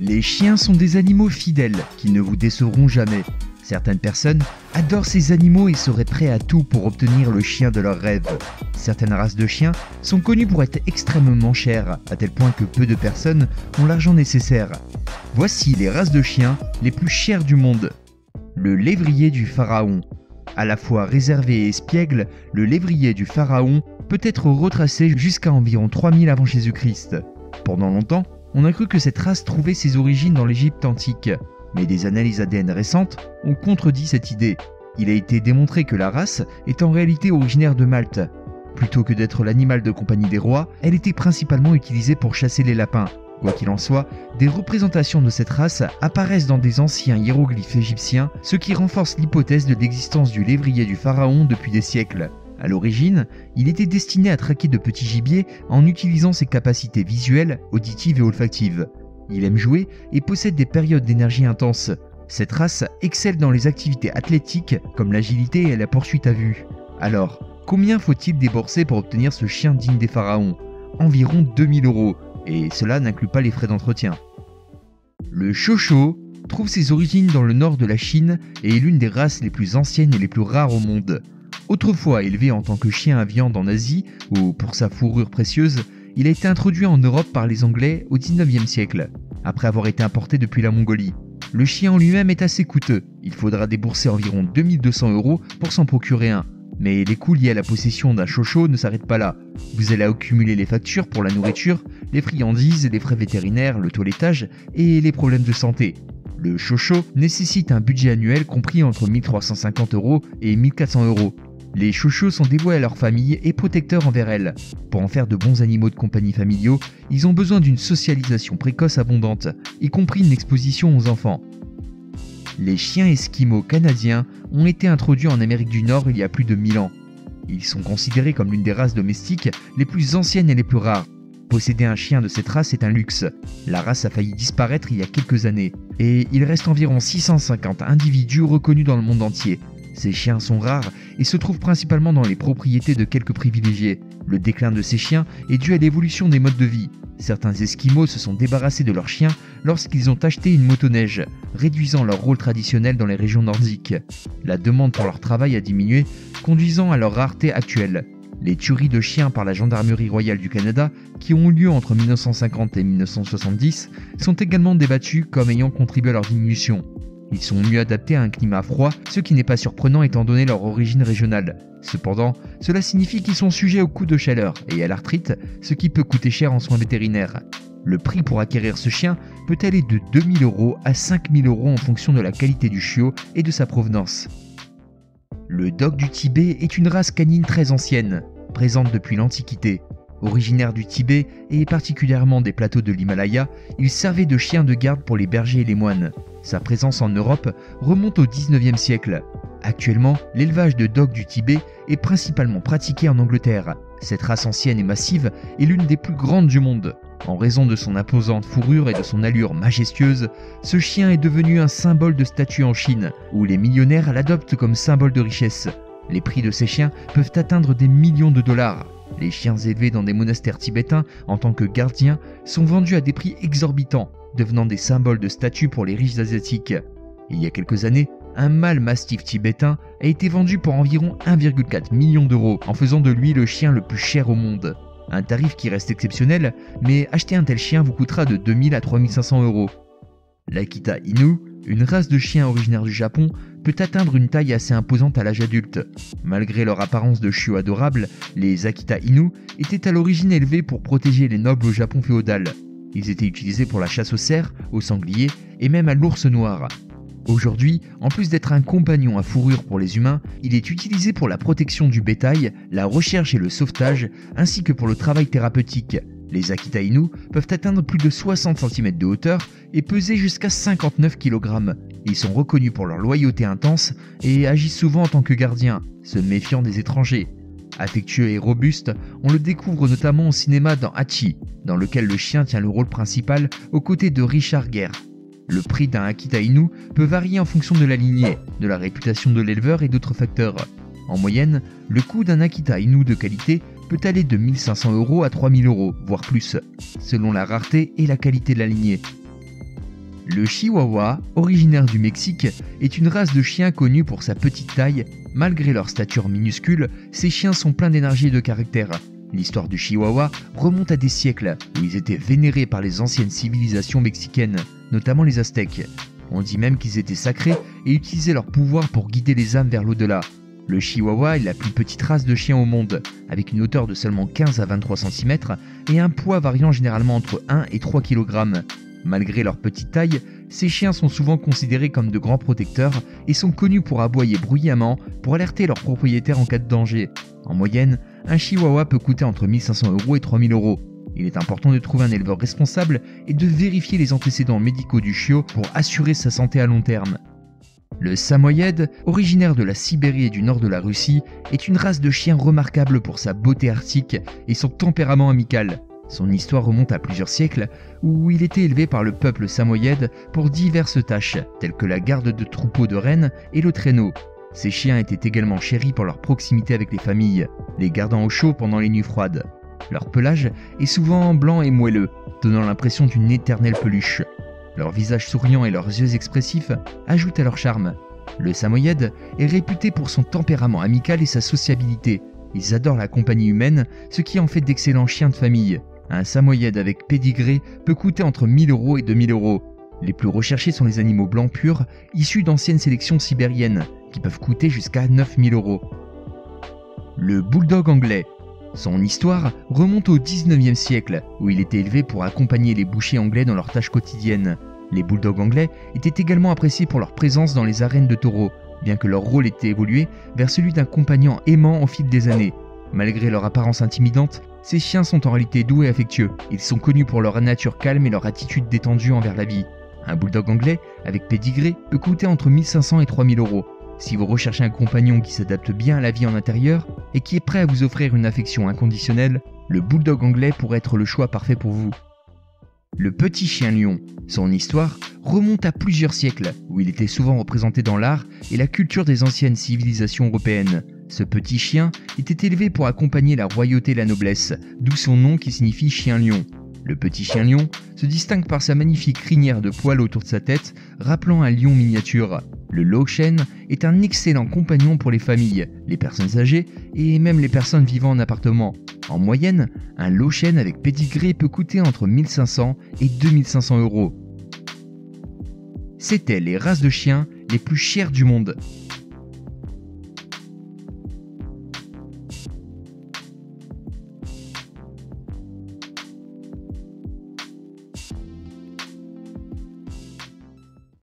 Les chiens sont des animaux fidèles qui ne vous décevront jamais. Certaines personnes adorent ces animaux et seraient prêts à tout pour obtenir le chien de leurs rêves. Certaines races de chiens sont connues pour être extrêmement chères, à tel point que peu de personnes ont l'argent nécessaire. Voici les races de chiens les plus chères du monde. Le lévrier du pharaon. À la fois réservé et espiègle, le lévrier du pharaon peut être retracé jusqu'à environ 3000 avant Jésus-Christ. Pendant longtemps, on a cru que cette race trouvait ses origines dans l'Égypte antique, mais des analyses ADN récentes ont contredit cette idée. Il a été démontré que la race est en réalité originaire de Malte. Plutôt que d'être l'animal de compagnie des rois, elle était principalement utilisée pour chasser les lapins. Quoi qu'il en soit, des représentations de cette race apparaissent dans des anciens hiéroglyphes égyptiens, ce qui renforce l'hypothèse de l'existence du lévrier du pharaon depuis des siècles. À l'origine, il était destiné à traquer de petits gibiers en utilisant ses capacités visuelles, auditives et olfactives. Il aime jouer et possède des périodes d'énergie intense. Cette race excelle dans les activités athlétiques comme l'agilité et la poursuite à vue. Alors, combien faut-il débourser pour obtenir ce chien digne des pharaons? Environ 2000 €, et cela n'inclut pas les frais d'entretien. Le chocho trouve ses origines dans le nord de la Chine et est l'une des races les plus anciennes et les plus rares au monde. Autrefois élevé en tant que chien à viande en Asie, ou pour sa fourrure précieuse, il a été introduit en Europe par les Anglais au 19e siècle, après avoir été importé depuis la Mongolie. Le chien en lui-même est assez coûteux, il faudra débourser environ 2200 € pour s'en procurer un. Mais les coûts liés à la possession d'un chocho ne s'arrêtent pas là. Vous allez accumuler les factures pour la nourriture, les friandises, les frais vétérinaires, le toilettage et les problèmes de santé. Le chocho nécessite un budget annuel compris entre 1350 € et 1400 €. Les chochos sont dévoués à leur famille et protecteurs envers elle. Pour en faire de bons animaux de compagnie familiaux, ils ont besoin d'une socialisation précoce abondante, y compris une exposition aux enfants. Les chiens esquimaux canadiens ont été introduits en Amérique du Nord il y a plus de 1000 ans. Ils sont considérés comme l'une des races domestiques les plus anciennes et les plus rares. Posséder un chien de cette race est un luxe. La race a failli disparaître il y a quelques années, et il reste environ 650 individus reconnus dans le monde entier. Ces chiens sont rares et se trouvent principalement dans les propriétés de quelques privilégiés. Le déclin de ces chiens est dû à l'évolution des modes de vie. Certains Esquimaux se sont débarrassés de leurs chiens lorsqu'ils ont acheté une motoneige, réduisant leur rôle traditionnel dans les régions nordiques. La demande pour leur travail a diminué, conduisant à leur rareté actuelle. Les tueries de chiens par la Gendarmerie royale du Canada, qui ont eu lieu entre 1950 et 1970, sont également débattues comme ayant contribué à leur diminution. Ils sont mieux adaptés à un climat froid, ce qui n'est pas surprenant étant donné leur origine régionale. Cependant, cela signifie qu'ils sont sujets aux coups de chaleur et à l'arthrite, ce qui peut coûter cher en soins vétérinaires. Le prix pour acquérir ce chien peut aller de 2000 € à 5000 € en fonction de la qualité du chiot et de sa provenance. Le dog du Tibet est une race canine très ancienne, présente depuis l'Antiquité. Originaire du Tibet et particulièrement des plateaux de l'Himalaya, il servait de chien de garde pour les bergers et les moines. Sa présence en Europe remonte au 19e siècle. Actuellement, l'élevage de dogs du Tibet est principalement pratiqué en Angleterre. Cette race ancienne et massive est l'une des plus grandes du monde. En raison de son imposante fourrure et de son allure majestueuse, ce chien est devenu un symbole de statut en Chine, où les millionnaires l'adoptent comme symbole de richesse. Les prix de ces chiens peuvent atteindre des millions de dollars. Les chiens élevés dans des monastères tibétains en tant que gardiens sont vendus à des prix exorbitants, devenant des symboles de statut pour les riches asiatiques. Il y a quelques années, un mâle mastif tibétain a été vendu pour environ 1,4 million €, en faisant de lui le chien le plus cher au monde. Un tarif qui reste exceptionnel, mais acheter un tel chien vous coûtera de 2000 à 3500 €. L'Akita Inu, une race de chiens originaire du Japon, peut atteindre une taille assez imposante à l'âge adulte. Malgré leur apparence de chiots adorables, les Akita Inu étaient à l'origine élevés pour protéger les nobles au Japon féodal. Ils étaient utilisés pour la chasse aux cerfs, aux sangliers et même à l'ours noir. Aujourd'hui, en plus d'être un compagnon à fourrure pour les humains, il est utilisé pour la protection du bétail, la recherche et le sauvetage, ainsi que pour le travail thérapeutique. Les Akita Inu peuvent atteindre plus de 60 cm de hauteur et peser jusqu'à 59 kg. Ils sont reconnus pour leur loyauté intense et agissent souvent en tant que gardiens, se méfiant des étrangers. Affectueux et robuste, on le découvre notamment au cinéma dans Hachi, dans lequel le chien tient le rôle principal aux côtés de Richard Gere. Le prix d'un Akita Inu peut varier en fonction de la lignée, de la réputation de l'éleveur et d'autres facteurs. En moyenne, le coût d'un Akita Inu de qualité peut aller de 1500 € à 3000 €, voire plus, selon la rareté et la qualité de la lignée. Le Chihuahua, originaire du Mexique, est une race de chien connue pour sa petite taille. Malgré leur stature minuscule, ces chiens sont pleins d'énergie et de caractère. L'histoire du Chihuahua remonte à des siècles où ils étaient vénérés par les anciennes civilisations mexicaines, notamment les Aztèques. On dit même qu'ils étaient sacrés et utilisaient leur pouvoir pour guider les âmes vers l'au-delà. Le Chihuahua est la plus petite race de chien au monde, avec une hauteur de seulement 15 à 23 cm et un poids variant généralement entre 1 et 3 kg. Malgré leur petite taille, ces chiens sont souvent considérés comme de grands protecteurs et sont connus pour aboyer bruyamment pour alerter leurs propriétaires en cas de danger. En moyenne, un Chihuahua peut coûter entre 1 500 € et 3 000 €. Il est important de trouver un éleveur responsable et de vérifier les antécédents médicaux du chiot pour assurer sa santé à long terme. Le Samoyède, originaire de la Sibérie et du nord de la Russie, est une race de chien remarquable pour sa beauté arctique et son tempérament amical. Son histoire remonte à plusieurs siècles où il était élevé par le peuple samoyède pour diverses tâches, telles que la garde de troupeaux de rennes et le traîneau. Ces chiens étaient également chéris pour leur proximité avec les familles, les gardant au chaud pendant les nuits froides. Leur pelage est souvent blanc et moelleux, donnant l'impression d'une éternelle peluche. Leur visage souriant et leurs yeux expressifs ajoutent à leur charme. Le Samoyède est réputé pour son tempérament amical et sa sociabilité. Ils adorent la compagnie humaine, ce qui en fait d'excellents chiens de famille. Un Samoyède avec pédigré peut coûter entre 1 000 € et 2 000 €. Les plus recherchés sont les animaux blancs purs, issus d'anciennes sélections sibériennes, qui peuvent coûter jusqu'à 9 000 €. Le Bulldog anglais. Son histoire remonte au 19e siècle, où il était élevé pour accompagner les bouchers anglais dans leurs tâches quotidiennes. Les bulldogs anglais étaient également appréciés pour leur présence dans les arènes de taureaux, bien que leur rôle ait évolué vers celui d'un compagnon aimant au fil des années. Malgré leur apparence intimidante, ces chiens sont en réalité doux et affectueux. Ils sont connus pour leur nature calme et leur attitude détendue envers la vie. Un bulldog anglais avec pédigré peut coûter entre 1 500 et 3 000 €. Si vous recherchez un compagnon qui s'adapte bien à la vie en intérieur et qui est prêt à vous offrir une affection inconditionnelle, le bulldog anglais pourrait être le choix parfait pour vous. Le petit chien lion. Son histoire remonte à plusieurs siècles, où il était souvent représenté dans l'art et la culture des anciennes civilisations européennes. Ce petit chien était élevé pour accompagner la royauté et la noblesse, d'où son nom qui signifie chien lion. Le petit chien lion se distingue par sa magnifique crinière de poils autour de sa tête, rappelant un lion miniature. Le Loshen est un excellent compagnon pour les familles, les personnes âgées et même les personnes vivant en appartement. En moyenne, un Loshen avec pédigré peut coûter entre 1 500 et 2 500 €. C'étaient les races de chiens les plus chères du monde.